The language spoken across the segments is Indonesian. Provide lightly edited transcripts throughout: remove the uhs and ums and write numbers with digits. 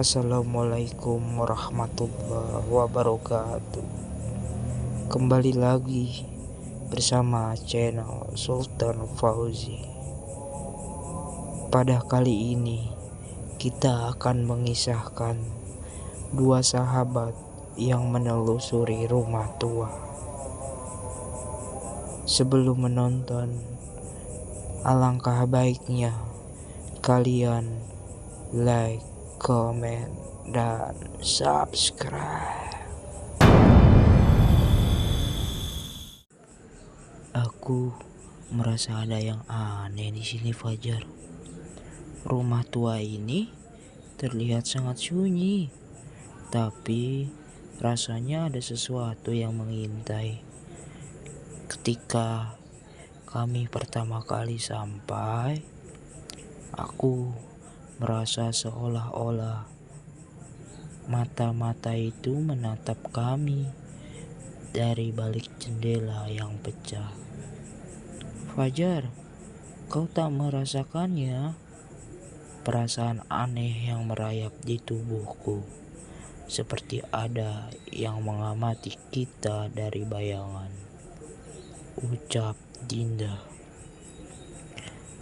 Assalamualaikum warahmatullahi wabarakatuh. Kembali lagi bersama channel Sultan Fauzi. Pada kali ini kita akan mengisahkan dua sahabat yang menelusuri rumah tua. Sebelum menonton, alangkah baiknya kalian like, comment, dan subscribe. Aku merasa ada yang aneh di sini, Fajar. Rumah tua ini terlihat sangat sunyi, tapi rasanya ada sesuatu yang mengintai. Ketika kami pertama kali sampai, aku merasa seolah-olah mata-mata itu menatap kami dari balik jendela yang pecah. Fajar, kau tak merasakannya? Perasaan aneh yang merayap di tubuhku, seperti ada yang mengamati kita dari bayangan, ucap Dinda.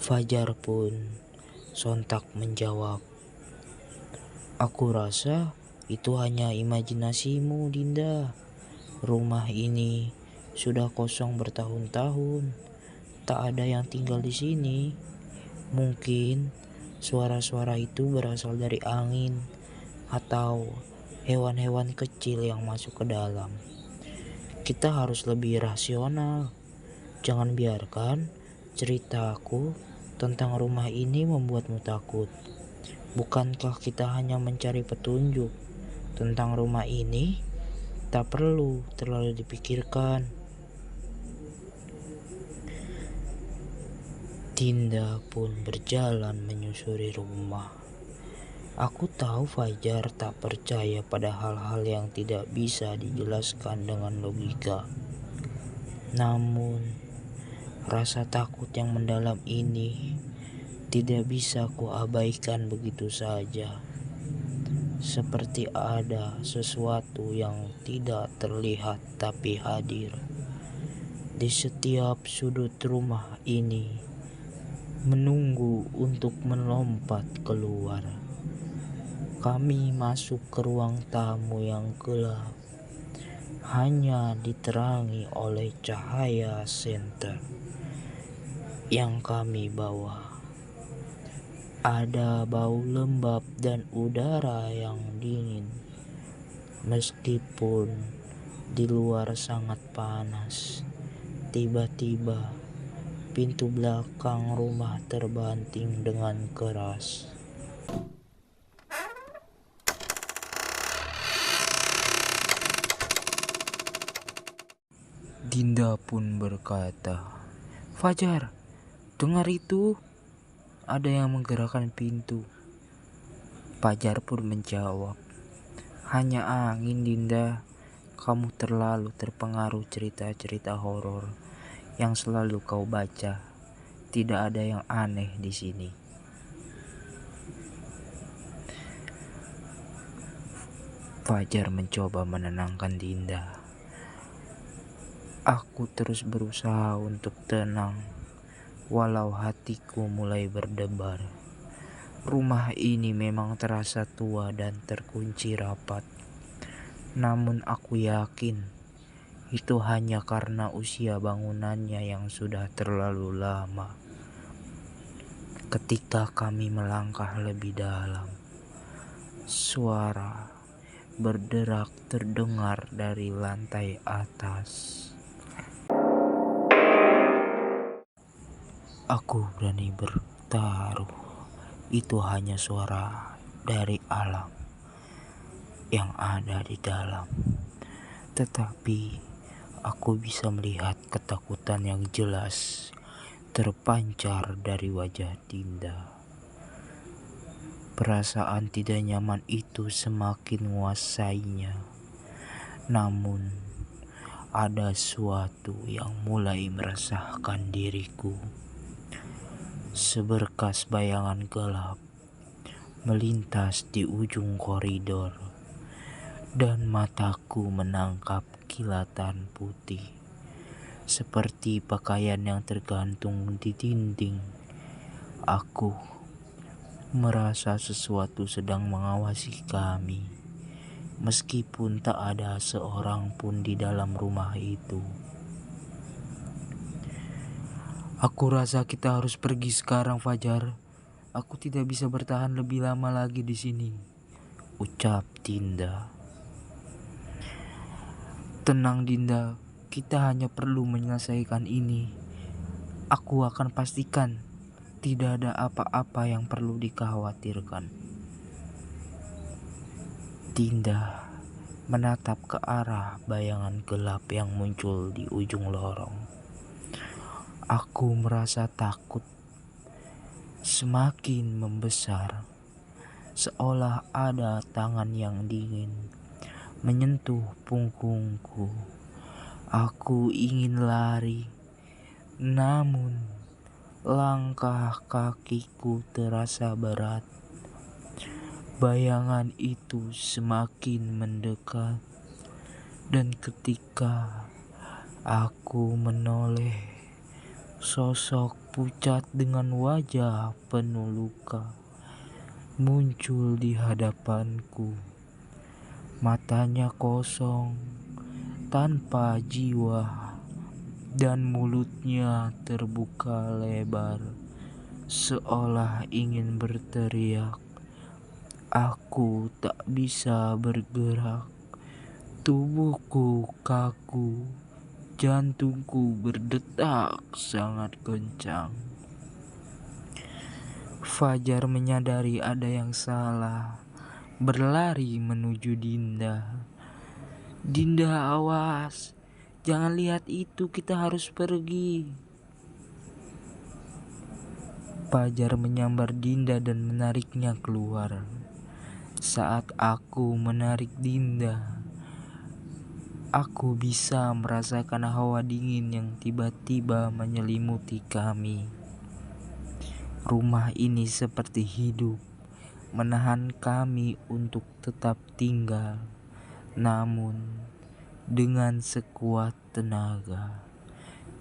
Fajar pun sontak menjawab, "Aku rasa itu hanya imajinasimu, Dinda. Rumah ini sudah kosong bertahun-tahun. Tak ada yang tinggal di sini. Mungkin suara-suara itu berasal dari angin atau hewan-hewan kecil yang masuk ke dalam. Kita harus lebih rasional. Jangan biarkan ceritaku tentang rumah ini membuatmu takut. Bukankah kita hanya mencari petunjuk tentang rumah ini? Tak perlu terlalu dipikirkan." Dinda pun berjalan menyusuri rumah. Aku tahu Fajar tak percaya pada hal-hal yang tidak bisa dijelaskan dengan logika. Namun, rasa takut yang mendalam ini tidak bisa kuabaikan begitu saja. Seperti ada sesuatu yang tidak terlihat tapi hadir di setiap sudut rumah ini, menunggu untuk melompat keluar. Kami masuk ke ruang tamu yang gelap, hanya diterangi oleh cahaya senter yang kami bawa. Ada bau lembab dan udara yang dingin, meskipun di luar sangat panas. Tiba-tiba pintu belakang rumah terbanting dengan keras. Dinda pun berkata, "Fajar, dengar itu? Ada yang menggerakkan pintu." Fajar pun menjawab, "Hanya angin, Dinda. Kamu terlalu terpengaruh cerita-cerita horor yang selalu kau baca. Tidak ada yang aneh di sini." Fajar mencoba menenangkan Dinda. Aku terus berusaha untuk tenang, walau hatiku mulai berdebar. Rumah ini memang terasa tua dan terkunci rapat. Namun aku yakin itu hanya karena usia bangunannya yang sudah terlalu lama. Ketika kami melangkah lebih dalam, suara berderak terdengar dari lantai atas. Aku berani bertaruh, itu hanya suara dari alam yang ada di dalam. Tetapi aku bisa melihat ketakutan yang jelas terpancar dari wajah Dinda. Perasaan tidak nyaman itu semakin menguasainya. Namun, ada sesuatu yang mulai meresahkan diriku. Seberkas bayangan gelap melintas di ujung koridor, dan mataku menangkap kilatan putih seperti pakaian yang tergantung di dinding. Aku merasa sesuatu sedang mengawasi kami, meskipun tak ada seorang pun di dalam rumah itu. Aku rasa kita harus pergi sekarang, Fajar. Aku tidak bisa bertahan lebih lama lagi di sini, ucap Dinda. Tenang, Dinda, kita hanya perlu menyelesaikan ini. Aku akan pastikan tidak ada apa-apa yang perlu dikhawatirkan. Dinda menatap ke arah bayangan gelap yang muncul di ujung lorong. Aku merasa takut semakin membesar, seolah ada tangan yang dingin menyentuh punggungku. Aku ingin lari, namun langkah kakiku terasa berat. Bayangan itu semakin mendekat, dan ketika aku menoleh, sosok pucat dengan wajah penuh luka muncul di hadapanku. Matanya kosong, tanpa jiwa, dan mulutnya terbuka lebar, seolah ingin berteriak. Aku tak bisa bergerak, tubuhku kaku, jantungku berdetak sangat kencang. Fajar menyadari ada yang salah, berlari menuju Dinda. Dinda, awas, jangan lihat itu, kita harus pergi. Fajar menyambar Dinda dan menariknya keluar. Saat aku menarik Dinda, aku bisa merasakan hawa dingin yang tiba-tiba menyelimuti kami. Rumah ini seperti hidup, menahan kami untuk tetap tinggal. Namun, dengan sekuat tenaga,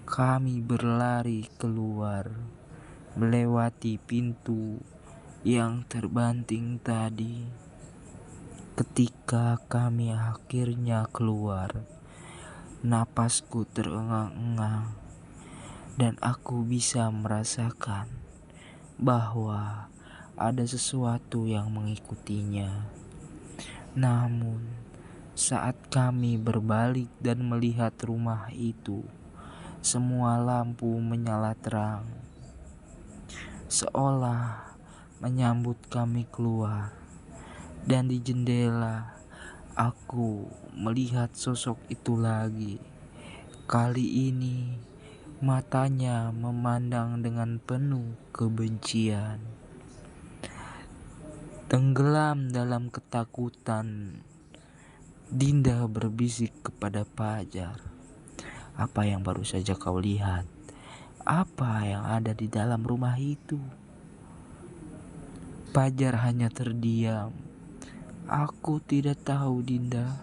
kami berlari keluar, melewati pintu yang terbanting tadi. Ketika kami akhirnya keluar, napasku terengang-engang, dan aku bisa merasakan bahwa ada sesuatu yang mengikutinya. Namun, saat kami berbalik dan melihat rumah itu, semua lampu menyala terang, seolah menyambut kami keluar. Dan di jendela, aku melihat sosok itu lagi. Kali ini, matanya memandang dengan penuh kebencian. Tenggelam dalam ketakutan, Dinda berbisik kepada Fajar, "Apa yang baru saja kau lihat? Apa yang ada di dalam rumah itu?" Fajar hanya terdiam. "Aku tidak tahu, Dinda.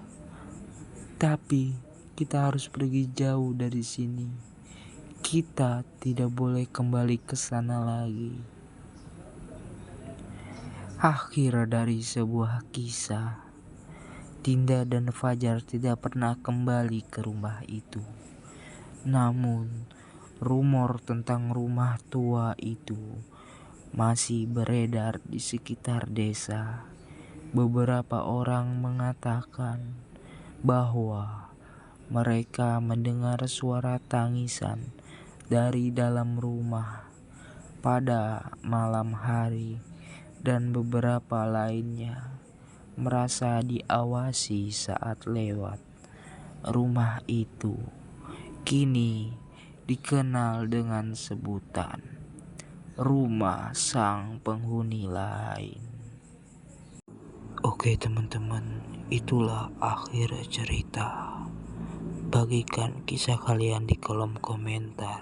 Tapi kita harus pergi jauh dari sini. Kita tidak boleh kembali ke sana lagi." Akhir dari sebuah kisah, Dinda dan Fajar tidak pernah kembali ke rumah itu. Namun, rumor tentang rumah tua itu masih beredar di sekitar desa. Beberapa orang mengatakan bahwa mereka mendengar suara tangisan dari dalam rumah pada malam hari, dan beberapa lainnya merasa diawasi saat lewat. Rumah itu kini dikenal dengan sebutan rumah sang penghuni lain. Oke teman-teman, itulah akhir cerita. Bagikan kisah kalian di kolom komentar.